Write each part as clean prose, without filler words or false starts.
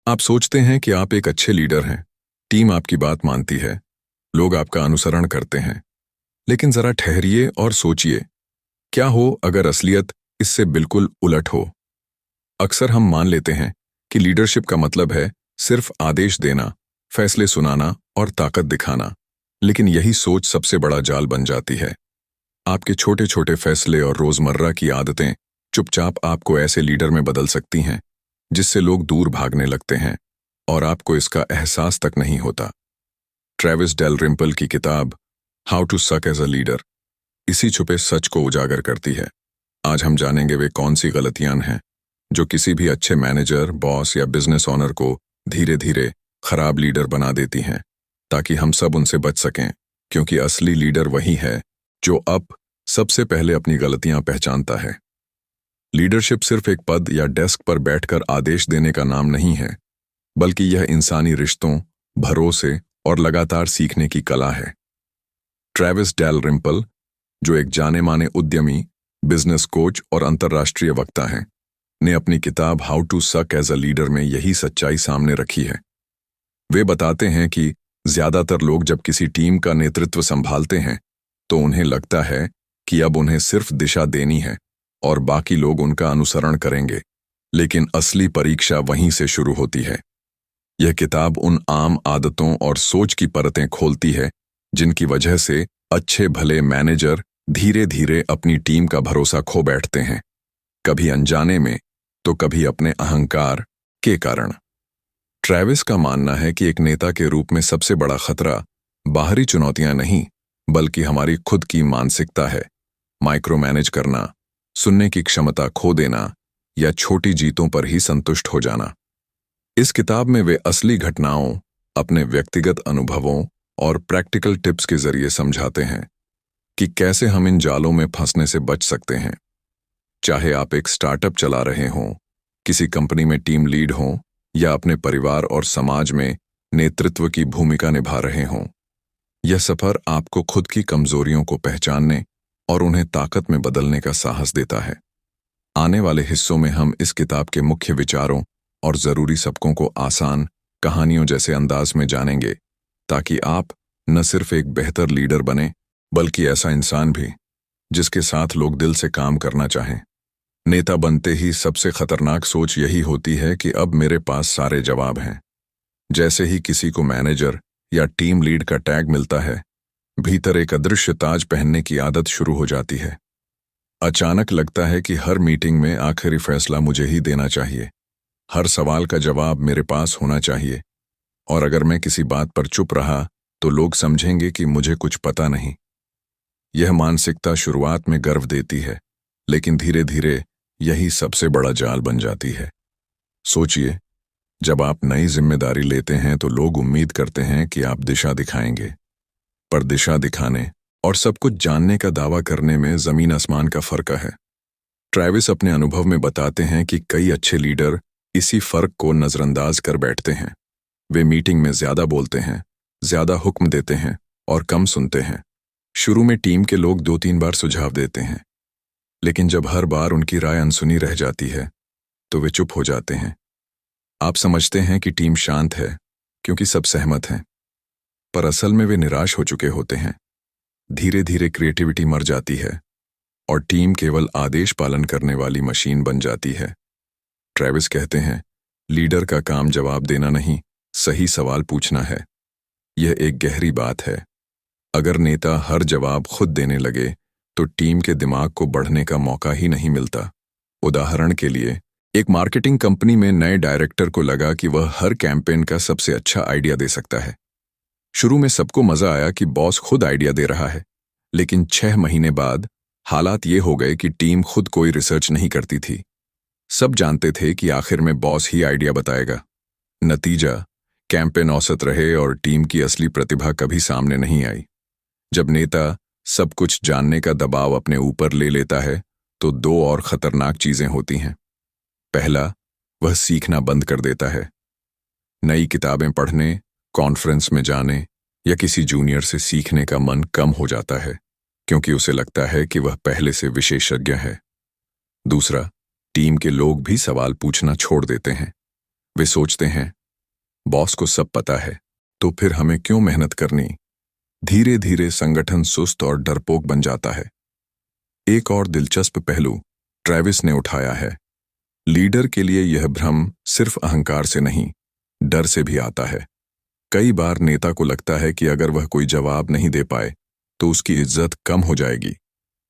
आप सोचते हैं कि आप एक अच्छे लीडर हैं, टीम आपकी बात मानती है, लोग आपका अनुसरण करते हैं। लेकिन जरा ठहरिए और सोचिए, क्या हो अगर असलियत इससे बिल्कुल उलट हो। अक्सर हम मान लेते हैं कि लीडरशिप का मतलब है सिर्फ आदेश देना, फैसले सुनाना और ताकत दिखाना। लेकिन यही सोच सबसे बड़ा जाल बन जाती है। आपके छोटे छोटे फैसले और रोजमर्रा की आदतें चुपचाप आपको ऐसे लीडर में बदल सकती हैं जिससे लोग दूर भागने लगते हैं और आपको इसका एहसास तक नहीं होता। ट्रेविस डेल रिम्पल की किताब how to suck as a leader इसी छुपे सच को उजागर करती है। आज हम जानेंगे वे कौन सी गलतियां हैं जो किसी भी अच्छे मैनेजर, बॉस या बिजनेस ओनर को धीरे धीरे खराब लीडर बना देती हैं, ताकि हम सब उनसे बच सकें। क्योंकि असली लीडर वही है जो अब सबसे पहले अपनी गलतियां पहचानता है। लीडरशिप सिर्फ एक पद या डेस्क पर बैठकर आदेश देने का नाम नहीं है, बल्कि यह इंसानी रिश्तों, भरोसे और लगातार सीखने की कला है। ट्रेविस डेल रिम्पल, जो एक जाने माने उद्यमी, बिजनेस कोच और अंतर्राष्ट्रीय वक्ता हैं, ने अपनी किताब how to suck as a leader में यही सच्चाई सामने रखी है। वे बताते हैं कि ज्यादातर लोग जब किसी टीम का नेतृत्व संभालते हैं तो उन्हें लगता है कि अब उन्हें सिर्फ दिशा देनी है और बाकी लोग उनका अनुसरण करेंगे। लेकिन असली परीक्षा वहीं से शुरू होती है। यह किताब उन आम आदतों और सोच की परतें खोलती है जिनकी वजह से अच्छे भले मैनेजर धीरे धीरे अपनी टीम का भरोसा खो बैठते हैं, कभी अनजाने में तो कभी अपने अहंकार के कारण। ट्रेविस का मानना है कि एक नेता के रूप में सबसे बड़ा खतरा बाहरी चुनौतियां नहीं, बल्कि हमारी खुद की मानसिकता है। माइक्रो मैनेज करना, सुनने की क्षमता खो देना या छोटी जीतों पर ही संतुष्ट हो जाना। इस किताब में वे असली घटनाओं, अपने व्यक्तिगत अनुभवों और प्रैक्टिकल टिप्स के जरिए समझाते हैं कि कैसे हम इन जालों में फंसने से बच सकते हैं। चाहे आप एक स्टार्टअप चला रहे हों, किसी कंपनी में टीम लीड हों या अपने परिवार और समाज में नेतृत्व की भूमिका निभा रहे हों, यह सफर आपको खुद की कमजोरियों को पहचानने और उन्हें ताकत में बदलने का साहस देता है। आने वाले हिस्सों में हम इस किताब के मुख्य विचारों और जरूरी सबकों को आसान कहानियों जैसे अंदाज में जानेंगे, ताकि आप न सिर्फ एक बेहतर लीडर बने, बल्कि ऐसा इंसान भी जिसके साथ लोग दिल से काम करना चाहें। नेता बनते ही सबसे खतरनाक सोच यही होती है कि अब मेरे पास सारे जवाब हैं। जैसे ही किसी को मैनेजर या टीम लीड का टैग मिलता है, भीतर एक अदृश्य ताज पहनने की आदत शुरू हो जाती है। अचानक लगता है कि हर मीटिंग में आखिरी फैसला मुझे ही देना चाहिए, हर सवाल का जवाब मेरे पास होना चाहिए, और अगर मैं किसी बात पर चुप रहा तो लोग समझेंगे कि मुझे कुछ पता नहीं। यह मानसिकता शुरुआत में गर्व देती है, लेकिन धीरे धीरे यही सबसे बड़ा जाल बन जाती है। सोचिए, जब आप नई जिम्मेदारी लेते हैं तो लोग उम्मीद करते हैं कि आप दिशा दिखाएंगे, पर दिशा दिखाने और सब कुछ जानने का दावा करने में जमीन आसमान का फर्क है। ट्रेविस अपने अनुभव में बताते हैं कि कई अच्छे लीडर इसी फर्क को नजरअंदाज कर बैठते हैं। वे मीटिंग में ज्यादा बोलते हैं, ज्यादा हुक्म देते हैं और कम सुनते हैं। शुरू में टीम के लोग 2-3 बार सुझाव देते हैं, लेकिन जब हर बार उनकी राय अनसुनी रह जाती है तो वे चुप हो जाते हैं। आप समझते हैं कि टीम शांत है क्योंकि सब सहमत हैं, पर असल में वे निराश हो चुके होते हैं। धीरे धीरे क्रिएटिविटी मर जाती है और टीम केवल आदेश पालन करने वाली मशीन बन जाती है। ट्रेविस कहते हैं, लीडर का काम जवाब देना नहीं, सही सवाल पूछना है। यह एक गहरी बात है। अगर नेता हर जवाब खुद देने लगे तो टीम के दिमाग को बढ़ने का मौका ही नहीं मिलता। उदाहरण के लिए, एक मार्केटिंग कंपनी में नए डायरेक्टर को लगा कि वह हर कैंपेन का सबसे अच्छा आइडिया दे सकता है। शुरू में सबको मजा आया कि बॉस खुद आइडिया दे रहा है, लेकिन 6 महीने बाद हालात ये हो गए कि टीम खुद कोई रिसर्च नहीं करती थी। सब जानते थे कि आखिर में बॉस ही आइडिया बताएगा। नतीजा, कैंपेन औसत रहे और टीम की असली प्रतिभा कभी सामने नहीं आई। जब नेता सब कुछ जानने का दबाव अपने ऊपर ले लेता है तो 2 और खतरनाक चीजें होती हैं। पहला, वह सीखना बंद कर देता है। नई किताबें पढ़ने, कॉन्फ्रेंस में जाने या किसी जूनियर से सीखने का मन कम हो जाता है, क्योंकि उसे लगता है कि वह पहले से विशेषज्ञ है। दूसरा, टीम के लोग भी सवाल पूछना छोड़ देते हैं। वे सोचते हैं बॉस को सब पता है, तो फिर हमें क्यों मेहनत करनी? धीरे धीरे संगठन सुस्त और डरपोक बन जाता है। एक और दिलचस्प पहलू ट्रेविस ने उठाया है। लीडर के लिए यह भ्रम सिर्फ अहंकार से नहीं, डर से भी आता है। कई बार नेता को लगता है कि अगर वह कोई जवाब नहीं दे पाए तो उसकी इज्जत कम हो जाएगी।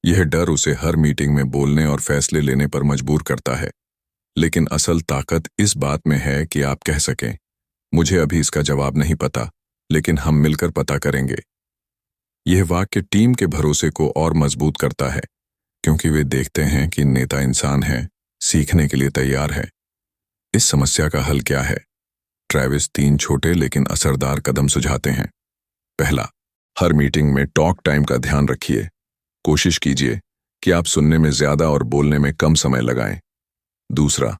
यह डर उसे हर मीटिंग में बोलने और फैसले लेने पर मजबूर करता है। लेकिन असल ताकत इस बात में है कि आप कह सकें, मुझे अभी इसका जवाब नहीं पता, लेकिन हम मिलकर पता करेंगे। यह वाक्य टीम के भरोसे को और मजबूत करता है, क्योंकि वे देखते हैं कि नेता इंसान है, सीखने के लिए तैयार है। इस समस्या का हल क्या है? ट्रेविस 3 छोटे लेकिन असरदार कदम सुझाते हैं। पहला, हर मीटिंग में टॉक टाइम का ध्यान रखिए। कोशिश कीजिए कि आप सुनने में ज्यादा और बोलने में कम समय लगाएं। दूसरा,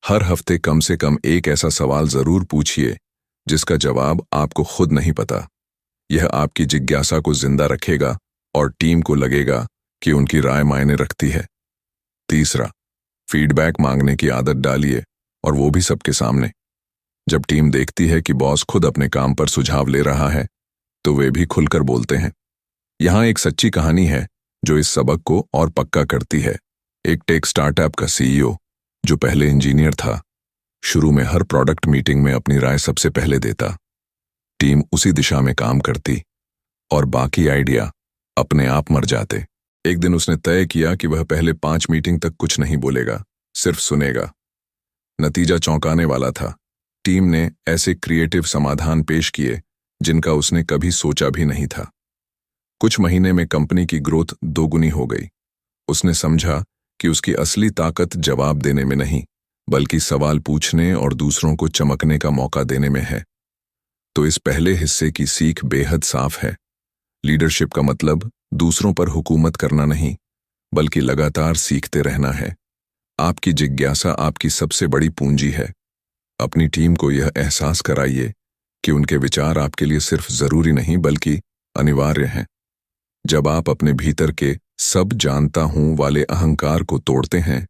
हर हफ्ते कम से कम एक ऐसा सवाल जरूर पूछिए जिसका जवाब आपको खुद नहीं पता। यह आपकी जिज्ञासा को जिंदा रखेगा और टीम को लगेगा कि उनकी राय मायने रखती है। तीसरा, फीडबैक मांगने की आदत डालिए, और वो भी सबके सामने। जब टीम देखती है कि बॉस खुद अपने काम पर सुझाव ले रहा है, तो वे भी खुलकर बोलते हैं। यहाँ एक सच्ची कहानी है जो इस सबक को और पक्का करती है। एक टेक स्टार्टअप का सीईओ, जो पहले इंजीनियर था, शुरू में हर प्रोडक्ट मीटिंग में अपनी राय सबसे पहले देता। टीम उसी दिशा में काम करती और बाकी आइडिया अपने आप मर जाते। एक दिन उसने तय किया कि वह पहले 5 मीटिंग तक कुछ नहीं बोलेगा, सिर्फ सुनेगा। नतीजा चौंकाने वाला था। टीम ने ऐसे क्रिएटिव समाधान पेश किए जिनका उसने कभी सोचा भी नहीं था। कुछ महीने में कंपनी की ग्रोथ 2 गुनी हो गई। उसने समझा कि उसकी असली ताकत जवाब देने में नहीं, बल्कि सवाल पूछने और दूसरों को चमकने का मौका देने में है। तो इस पहले हिस्से की सीख बेहद साफ है। लीडरशिप का मतलब दूसरों पर हुकूमत करना नहीं, बल्कि लगातार सीखते रहना है। आपकी जिज्ञासा आपकी सबसे बड़ी पूंजी है। अपनी टीम को यह एहसास कराइए कि उनके विचार आपके लिए सिर्फ जरूरी नहीं, बल्कि अनिवार्य हैं। जब आप अपने भीतर के सब जानता हूं वाले अहंकार को तोड़ते हैं,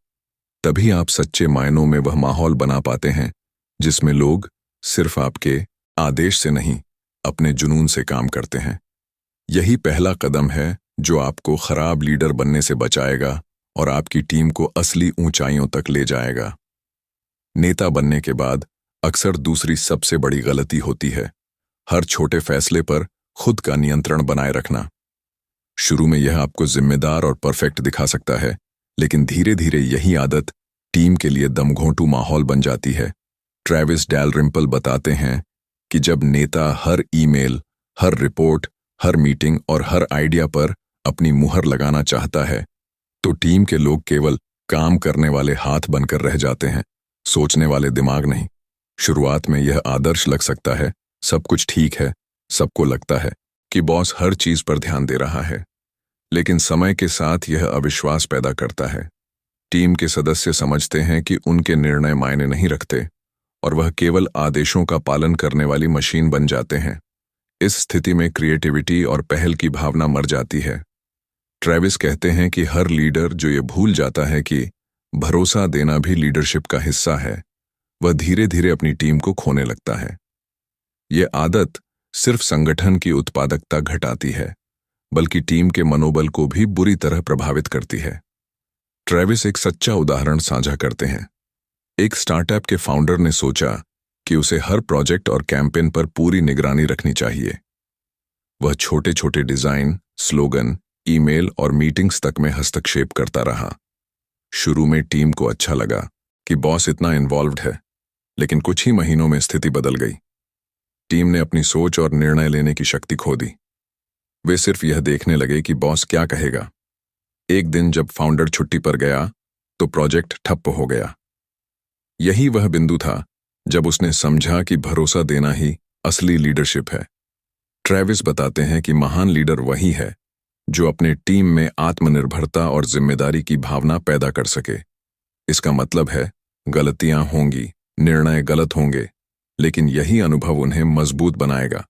तभी आप सच्चे मायनों में वह माहौल बना पाते हैं जिसमें लोग सिर्फ आपके आदेश से नहीं, अपने जुनून से काम करते हैं। यही पहला कदम है जो आपको खराब लीडर बनने से बचाएगा और आपकी टीम को असली ऊंचाइयों तक ले जाएगा। नेता बनने के बाद अक्सर दूसरी सबसे बड़ी गलती होती है हर छोटे फैसले पर खुद का नियंत्रण बनाए रखना। शुरू में यह आपको जिम्मेदार और परफेक्ट दिखा सकता है, लेकिन धीरे धीरे यही आदत टीम के लिए दमघोंटू माहौल बन जाती है। ट्रेविस डैलरिम्पल बताते हैं कि जब नेता हर ईमेल, हर रिपोर्ट, हर मीटिंग और हर आइडिया पर अपनी मुहर लगाना चाहता है, तो टीम के लोग केवल काम करने वाले हाथ बनकर रह जाते हैं, सोचने वाले दिमाग नहीं। शुरुआत में यह आदर्श लग सकता है, सब कुछ ठीक है, सबको लगता है कि बॉस हर चीज पर ध्यान दे रहा है। लेकिन समय के साथ यह अविश्वास पैदा करता है। टीम के सदस्य समझते हैं कि उनके निर्णय मायने नहीं रखते और वह केवल आदेशों का पालन करने वाली मशीन बन जाते हैं। इस स्थिति में क्रिएटिविटी और पहल की भावना मर जाती है। ट्रेविस कहते हैं कि हर लीडर जो ये भूल जाता है कि भरोसा देना भी लीडरशिप का हिस्सा है, वह धीरे धीरे अपनी टीम को खोने लगता है। यह आदत सिर्फ संगठन की उत्पादकता घटाती है, बल्कि टीम के मनोबल को भी बुरी तरह प्रभावित करती है। ट्रेविस एक सच्चा उदाहरण साझा करते हैं। एक स्टार्टअप के फाउंडर ने सोचा कि उसे हर प्रोजेक्ट और कैंपेन पर पूरी निगरानी रखनी चाहिए। वह छोटे छोटे डिजाइन, स्लोगन, ईमेल और मीटिंग्स तक में हस्तक्षेप करता रहा। शुरू में टीम को अच्छा लगा कि बॉस इतना इन्वॉल्व्ड है, लेकिन कुछ ही महीनों में स्थिति बदल गई। टीम ने अपनी सोच और निर्णय लेने की शक्ति खो दी। वे सिर्फ यह देखने लगे कि बॉस क्या कहेगा। एक दिन जब फाउंडर छुट्टी पर गया तो प्रोजेक्ट ठप्प हो गया। यही वह बिंदु था जब उसने समझा कि भरोसा देना ही असली लीडरशिप है। ट्रेविस बताते हैं कि महान लीडर वही है जो अपने टीम में आत्मनिर्भरता और जिम्मेदारी की भावना पैदा कर सके। इसका मतलब है गलतियां होंगी, निर्णय गलत होंगे, लेकिन यही अनुभव उन्हें मजबूत बनाएगा।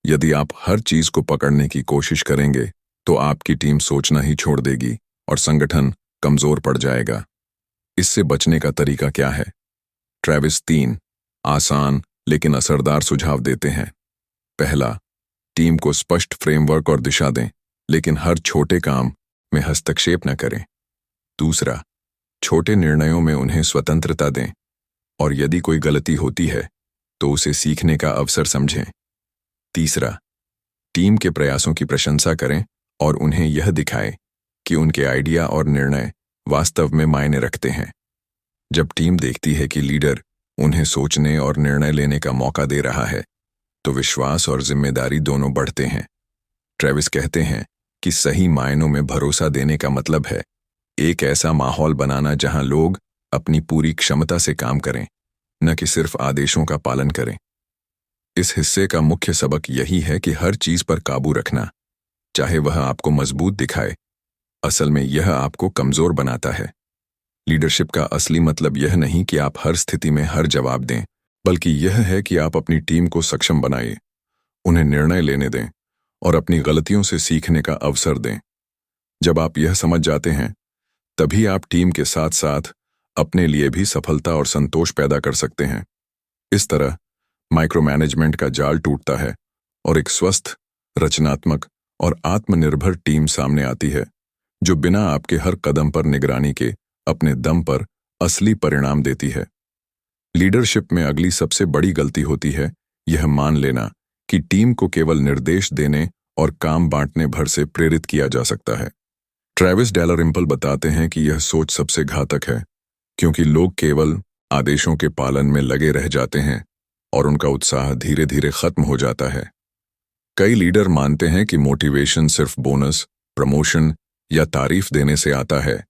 यदि आप हर चीज को पकड़ने की कोशिश करेंगे तो आपकी टीम सोचना ही छोड़ देगी और संगठन कमजोर पड़ जाएगा। इससे बचने का तरीका क्या है? ट्रेविस 3 आसान लेकिन असरदार सुझाव देते हैं। पहला, टीम को स्पष्ट फ्रेमवर्क और दिशा दें, लेकिन हर छोटे काम में हस्तक्षेप न करें। दूसरा, छोटे निर्णयों में उन्हें स्वतंत्रता दें और यदि कोई गलती होती है तो उसे सीखने का अवसर समझें। तीसरा, टीम के प्रयासों की प्रशंसा करें और उन्हें यह दिखाएं कि उनके आइडिया और निर्णय वास्तव में मायने रखते हैं। जब टीम देखती है कि लीडर उन्हें सोचने और निर्णय लेने का मौका दे रहा है, तो विश्वास और जिम्मेदारी दोनों बढ़ते हैं। ट्रेविस कहते हैं कि सही मायनों में भरोसा देने का मतलब है एक ऐसा माहौल बनाना जहां लोग अपनी पूरी क्षमता से काम करें, न कि सिर्फ आदेशों का पालन करें। इस हिस्से का मुख्य सबक यही है कि हर चीज पर काबू रखना, चाहे वह आपको मजबूत दिखाए, असल में यह आपको कमजोर बनाता है। लीडरशिप का असली मतलब यह नहीं कि आप हर स्थिति में हर जवाब दें, बल्कि यह है कि आप अपनी टीम को सक्षम बनाएं, उन्हें निर्णय लेने दें और अपनी गलतियों से सीखने का अवसर दें। जब आप यह समझ जाते हैं, तभी आप टीम के साथ साथ अपने लिए भी सफलता और संतोष पैदा कर सकते हैं। इस तरह माइक्रो मैनेजमेंट का जाल टूटता है और एक स्वस्थ, रचनात्मक और आत्मनिर्भर टीम सामने आती है, जो बिना आपके हर कदम पर निगरानी के अपने दम पर असली परिणाम देती है। लीडरशिप में अगली सबसे बड़ी गलती होती है यह मान लेना कि टीम को केवल निर्देश देने और काम बांटने भर से प्रेरित किया जा सकता है। ट्रेविस डैलरिम्पल बताते हैं कि यह सोच सबसे घातक है, क्योंकि लोग केवल आदेशों के पालन में लगे रह जाते हैं और उनका उत्साह धीरे धीरे खत्म हो जाता है। कई लीडर मानते हैं कि मोटिवेशन सिर्फ बोनस, प्रमोशन या तारीफ देने से आता है,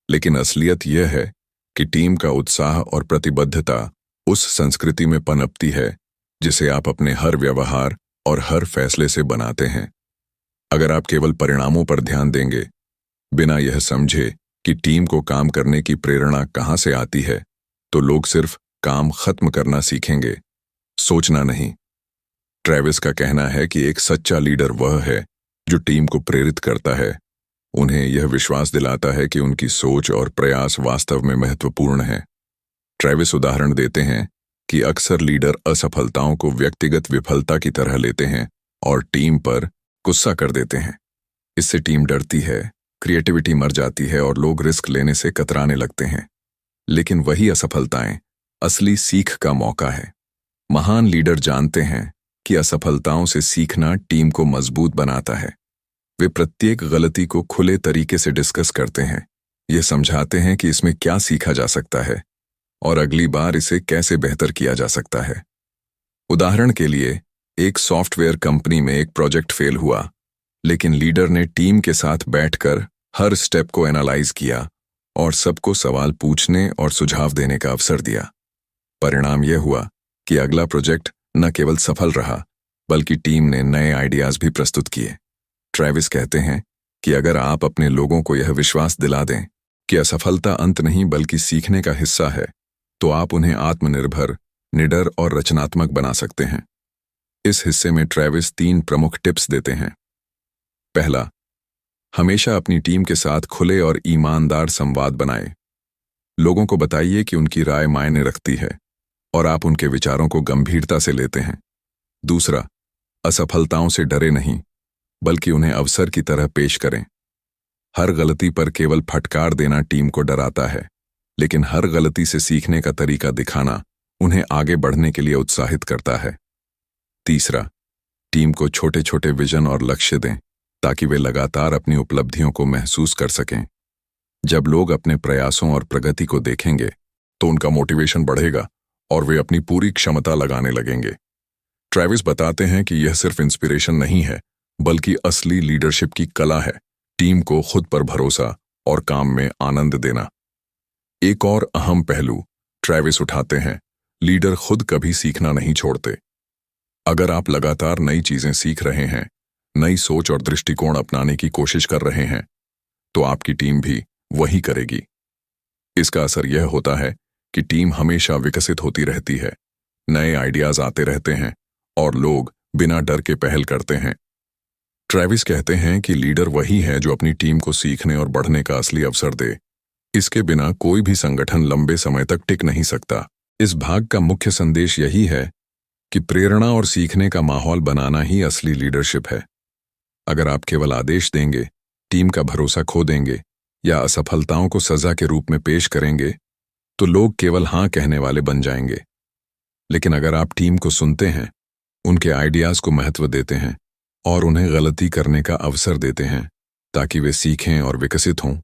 लेकिन असलियत यह है कि टीम का उत्साह और प्रतिबद्धता उस संस्कृति में पनपती है जिसे आप अपने हर व्यवहार और हर फैसले से बनाते हैं। अगर आप केवल परिणामों पर ध्यान देंगे, बिना यह समझे कि टीम को काम करने की प्रेरणा कहां से आती है, तो लोग सिर्फ काम खत्म करना सीखेंगे, सोचना नहीं। ट्रेविस का कहना है कि एक सच्चा लीडर वह है जो टीम को प्रेरित करता है, उन्हें यह विश्वास दिलाता है कि उनकी सोच और प्रयास वास्तव में महत्वपूर्ण है। ट्रेविस उदाहरण देते हैं कि अक्सर लीडर असफलताओं को व्यक्तिगत विफलता की तरह लेते हैं और टीम पर गुस्सा कर देते हैं। इससे टीम डरती है, क्रिएटिविटी मर जाती है और लोग रिस्क लेने से कतराने लगते हैं। लेकिन वही असफलताएं असली सीख का मौका है। महान लीडर जानते हैं कि असफलताओं से सीखना टीम को मजबूत बनाता है। वे प्रत्येक गलती को खुले तरीके से डिस्कस करते हैं, ये समझाते हैं कि इसमें क्या सीखा जा सकता है और अगली बार इसे कैसे बेहतर किया जा सकता है। उदाहरण के लिए, एक सॉफ्टवेयर कंपनी में एक प्रोजेक्ट फेल हुआ, लेकिन लीडर ने टीम के साथ बैठकर हर स्टेप को एनालाइज किया और सबको सवाल पूछने और सुझाव देने का अवसर दिया। परिणाम यह हुआ कि अगला प्रोजेक्ट न केवल सफल रहा, बल्कि टीम ने नए आइडियाज भी प्रस्तुत किए। ट्रेविस कहते हैं कि अगर आप अपने लोगों को यह विश्वास दिला दें कि असफलता अंत नहीं बल्कि सीखने का हिस्सा है, तो आप उन्हें आत्मनिर्भर, निडर और रचनात्मक बना सकते हैं। इस हिस्से में ट्रेविस 3 प्रमुख टिप्स देते हैं। पहला, हमेशा अपनी टीम के साथ खुले और ईमानदार संवाद बनाएं। लोगों को बताइए कि उनकी राय मायने रखती है और आप उनके विचारों को गंभीरता से लेते हैं। दूसरा, असफलताओं से डरे नहीं, बल्कि उन्हें अवसर की तरह पेश करें। हर गलती पर केवल फटकार देना टीम को डराता है, लेकिन हर गलती से सीखने का तरीका दिखाना उन्हें आगे बढ़ने के लिए उत्साहित करता है। तीसरा, टीम को छोटे छोटे विजन और लक्ष्य दें ताकि वे लगातार अपनी उपलब्धियों को महसूस कर सकें। जब लोग अपने प्रयासों और प्रगति को देखेंगे, तो उनका मोटिवेशन बढ़ेगा और वे अपनी पूरी क्षमता लगाने लगेंगे। ट्रेविस बताते हैं कि यह सिर्फ इंस्पिरेशन नहीं है, बल्कि असली लीडरशिप की कला है, टीम को खुद पर भरोसा और काम में आनंद देना। एक और अहम पहलू ट्रेविस उठाते हैं, लीडर खुद कभी सीखना नहीं छोड़ते। अगर आप लगातार नई चीजें सीख रहे हैं, नई सोच और दृष्टिकोण अपनाने की कोशिश कर रहे हैं, तो आपकी टीम भी वही करेगी। इसका असर यह होता है कि टीम हमेशा विकसित होती रहती है, नए आइडियाज आते रहते हैं और लोग बिना डर के पहल करते हैं। ट्रेविस कहते हैं कि लीडर वही है जो अपनी टीम को सीखने और बढ़ने का असली अवसर दे। इसके बिना कोई भी संगठन लंबे समय तक टिक नहीं सकता। इस भाग का मुख्य संदेश यही है कि प्रेरणा और सीखने का माहौल बनाना ही असली लीडरशिप है। अगर आप केवल आदेश देंगे, टीम का भरोसा खो देंगे या असफलताओं को सजा के रूप में पेश करेंगे, तो लोग केवल हाँ कहने वाले बन जाएंगे। लेकिन अगर आप टीम को सुनते हैं, उनके आइडियाज को महत्व देते हैं और उन्हें गलती करने का अवसर देते हैं ताकि वे सीखें और विकसित हों,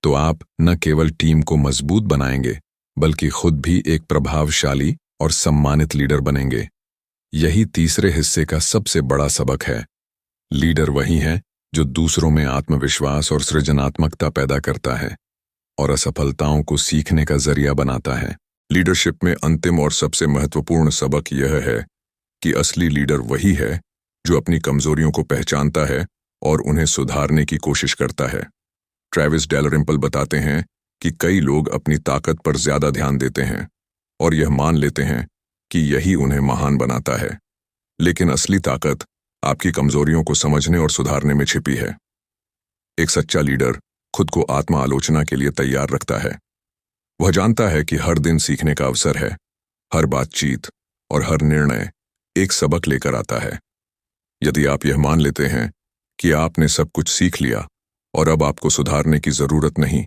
तो आप न केवल टीम को मजबूत बनाएंगे बल्कि खुद भी एक प्रभावशाली और सम्मानित लीडर बनेंगे। यही तीसरे हिस्से का सबसे बड़ा सबक है। लीडर वही है जो दूसरों में आत्मविश्वास और सृजनात्मकता पैदा करता है और असफलताओं को सीखने का जरिया बनाता है। लीडरशिप में अंतिम और सबसे महत्वपूर्ण सबक यह है कि असली लीडर वही है जो अपनी कमजोरियों को पहचानता है और उन्हें सुधारने की कोशिश करता है। ट्रैविस डैलरिम्पल बताते हैं कि कई लोग अपनी ताकत पर ज्यादा ध्यान देते हैं और यह मान लेते हैं कि यही उन्हें महान बनाता है, लेकिन असली ताकत आपकी कमजोरियों को समझने और सुधारने में छिपी है। एक सच्चा लीडर खुद को आत्म आलोचना के लिए तैयार रखता है। वह जानता है कि हर दिन सीखने का अवसर है, हर बातचीत और हर निर्णय एक सबक लेकर आता है। यदि आप यह मान लेते हैं कि आपने सब कुछ सीख लिया और अब आपको सुधारने की जरूरत नहीं,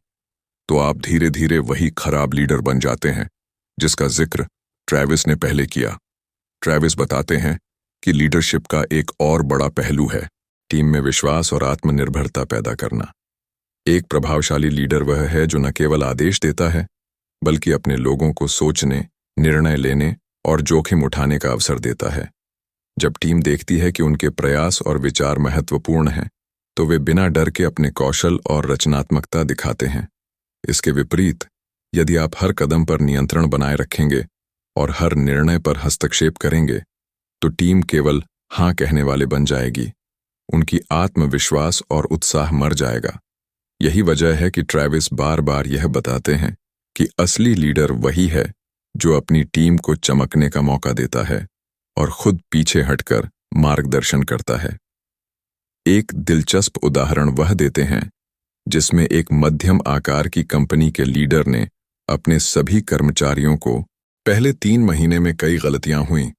तो आप धीरे धीरे वही खराब लीडर बन जाते हैं जिसका जिक्र ट्रैविस ने पहले किया। ट्रैविस बताते हैं कि लीडरशिप का एक और बड़ा पहलू है टीम में विश्वास और आत्मनिर्भरता पैदा करना। एक प्रभावशाली लीडर वह है जो न केवल आदेश देता है बल्कि अपने लोगों को सोचने, निर्णय लेने और जोखिम उठाने का अवसर देता है। जब टीम देखती है कि उनके प्रयास और विचार महत्वपूर्ण हैं, तो वे बिना डर के अपने कौशल और रचनात्मकता दिखाते हैं। इसके विपरीत, यदि आप हर कदम पर नियंत्रण बनाए रखेंगे और हर निर्णय पर हस्तक्षेप करेंगे, तो टीम केवल हाँ कहने वाले बन जाएगी। उनकी आत्मविश्वास और उत्साह मर जाएगा। यही वजह है कि ट्रैविस बार बार यह बताते हैं कि असली लीडर वही है जो अपनी टीम को चमकने का मौका देता है और खुद पीछे हटकर मार्गदर्शन करता है। एक दिलचस्प उदाहरण वह देते हैं जिसमें एक मध्यम आकार की कंपनी के लीडर ने अपने सभी कर्मचारियों को पहले 3 महीने में कई गलतियां हुईं,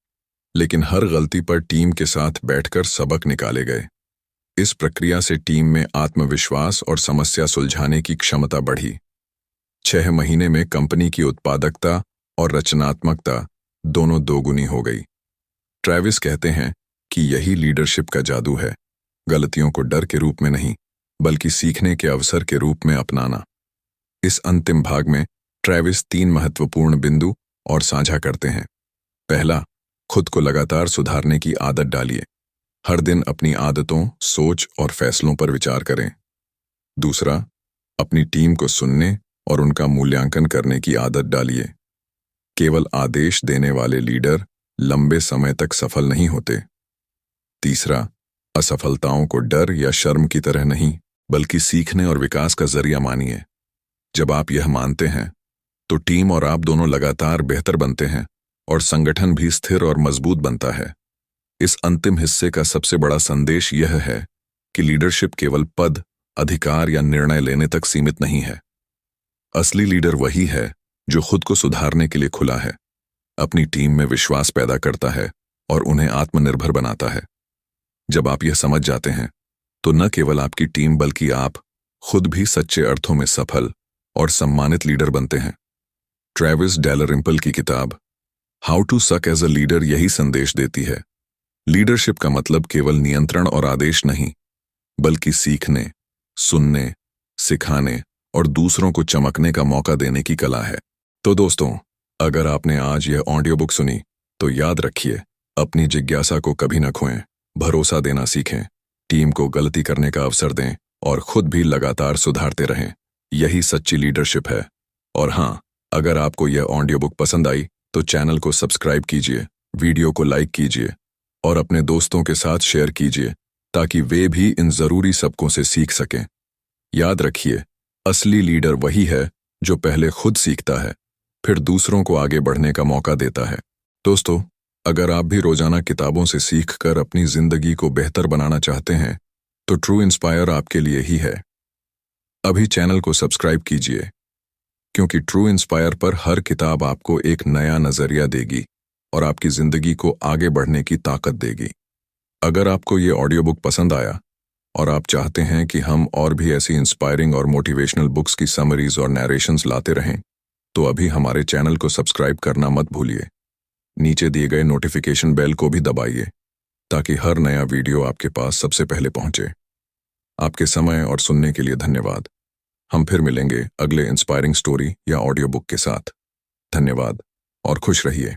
लेकिन हर गलती पर टीम के साथ बैठकर सबक निकाले गए। इस प्रक्रिया से टीम में आत्मविश्वास और समस्या सुलझाने की क्षमता बढ़ी। 6 महीने में कंपनी की उत्पादकता और रचनात्मकता दोनों दोगुनी हो गई। ट्रैविस कहते हैं कि यही लीडरशिप का जादू है, गलतियों को डर के रूप में नहीं बल्कि सीखने के अवसर के रूप में अपनाना। इस अंतिम भाग में ट्रैविस 3 महत्वपूर्ण बिंदु और साझा करते हैं। पहला, खुद को लगातार सुधारने की आदत डालिए। हर दिन अपनी आदतों, सोच और फैसलों पर विचार करें। दूसरा, अपनी टीम को सुनने और उनका मूल्यांकन करने की आदत डालिए। केवल आदेश देने वाले लीडर लंबे समय तक सफल नहीं होते। तीसरा, असफलताओं को डर या शर्म की तरह नहीं बल्कि सीखने और विकास का जरिया मानिए। जब आप यह मानते हैं, तो टीम और आप दोनों लगातार बेहतर बनते हैं और संगठन भी स्थिर और मजबूत बनता है। इस अंतिम हिस्से का सबसे बड़ा संदेश यह है कि लीडरशिप केवल पद, अधिकार या निर्णय लेने तक सीमित नहीं है। असली लीडर वही है जो खुद को सुधारने के लिए खुला है, अपनी टीम में विश्वास पैदा करता है और उन्हें आत्मनिर्भर बनाता है। जब आप यह समझ जाते हैं, तो न केवल आपकी टीम बल्कि आप खुद भी सच्चे अर्थों में सफल और सम्मानित लीडर बनते हैं। ट्रैविस डैलरिम्पल की किताब how to suck as a leader यही संदेश देती है। लीडरशिप का मतलब केवल नियंत्रण और आदेश नहीं, बल्कि सीखने, सुनने, सिखाने और दूसरों को चमकने का मौका देने की कला है। तो दोस्तों, अगर आपने आज यह ऑडियो बुक सुनी, तो याद रखिए, अपनी जिज्ञासा को कभी न खोएं, भरोसा देना सीखें, टीम को गलती करने का अवसर दें और खुद भी लगातार सुधारते रहें। यही सच्ची लीडरशिप है। और हाँ, अगर आपको यह ऑडियो बुक पसंद आई तो चैनल को सब्सक्राइब कीजिए, वीडियो को लाइक कीजिए और अपने दोस्तों के साथ शेयर कीजिए ताकि वे भी इन जरूरी सबकों से सीख सकें। याद रखिए, असली लीडर वही है जो पहले खुद सीखता है, फिर दूसरों को आगे बढ़ने का मौका देता है। दोस्तों, अगर आप भी रोजाना किताबों से सीखकर अपनी जिंदगी को बेहतर बनाना चाहते हैं, तो ट्रू इंस्पायर आपके लिए ही है। अभी चैनल को सब्सक्राइब कीजिए, क्योंकि ट्रू इंस्पायर पर हर किताब आपको एक नया नजरिया देगी और आपकी जिंदगी को आगे बढ़ने की ताकत देगी। अगर आपको ये ऑडियो बुक पसंद आया और आप चाहते हैं कि हम और भी ऐसी इंस्पायरिंग और मोटिवेशनल बुक्स की समरीज और नरेशंस लाते रहें, तो अभी हमारे चैनल को सब्सक्राइब करना मत भूलिए। नीचे दिए गए नोटिफिकेशन बेल को भी दबाइए ताकि हर नया वीडियो आपके पास सबसे पहले पहुंचे। आपके समय और सुनने के लिए धन्यवाद। हम फिर मिलेंगे अगले इंस्पायरिंग स्टोरी या ऑडियो बुक के साथ। धन्यवाद और खुश रहिए।